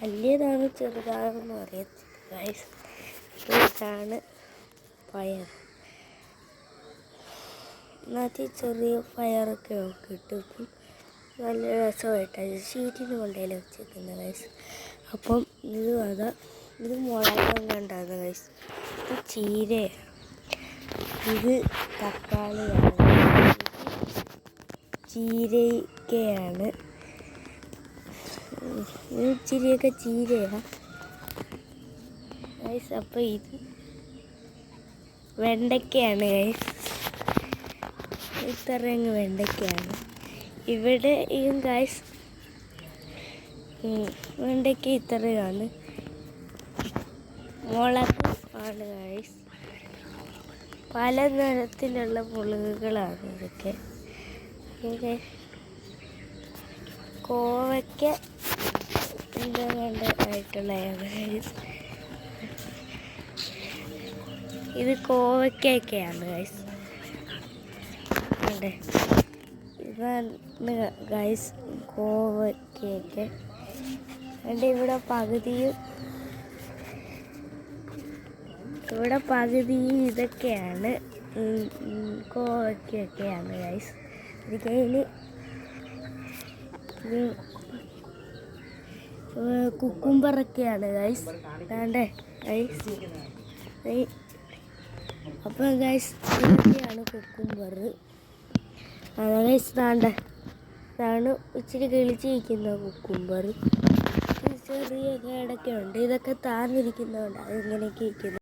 വലിയതാണ് ചെറുതാണെന്ന് അറിയത്തില്ല ഗൈസ്. ഇതാണ് പയർ. ഇതിനകത്ത് ചെറിയ പയറൊക്കെ കിട്ടും. ഇപ്പം നല്ല രസമായിട്ടാണ് ഷീറ്റിന് കൊണ്ടയിൽ വെച്ചേക്കുന്നത് ഗൈസ്. അപ്പം ഇത് മുളകം കണ്ടാണ് ഗൈസ്. ഇത് ചീരയാണ്, ഇത് തക്കാളിയാണ്, ചീരക്കയാണ്, ഇത് ഇച്ചിരിയൊക്കെ ചീരയാണ് ഗൈസ്. അപ്പം ഇത് വെണ്ടയ്ക്കയാണ് ഗൈസ്. ഇത്രയങ്ങ് വെണ്ടയ്ക്കയാണ് ഇവിടെ. ഈ ഗൈസ് വെണ്ടയ്ക്ക ഇത്രയാണ്. മുളക് ആണ് ഗൈസ്. പല നിറത്തിലുള്ള മുളകുകളാണ് ഇതൊക്കെ. കോവയ്ക്ക ആയിട്ടുള്ളതാണ് ഗൈസ്. ഇത് കോവയ്ക്കൊക്കെയാണ് ഗൈസ്. ഇതാണ് ഗൈസ് കോവയ്ക്കൊക്കെ. എൻ്റെ ഇവിടെ പകുതിയും ഇതൊക്കെയാണ് കോവയ്ക്കൊക്കെയാണ് ഗൈസ്. ഇതിൽ കുക്കുംബറൊക്കെയാണ് ഗൈസ്. വേണ്ടേ ഗൈസ്? അപ്പം ഗൈസ് ഇതൊക്കെയാണ് കുക്കുംബർ. ഗൈസ് ഇതാണ് ഇച്ചിരി കിളിച്ചിരിക്കുന്ന കുക്കുംബർ. ചെറിയ കേടൊക്കെ ഉണ്ട്. ഇതൊക്കെ താഴ്ന്നിരിക്കുന്നതുകൊണ്ട് അതിങ്ങനെയൊക്കെ ഇരിക്കുന്നു.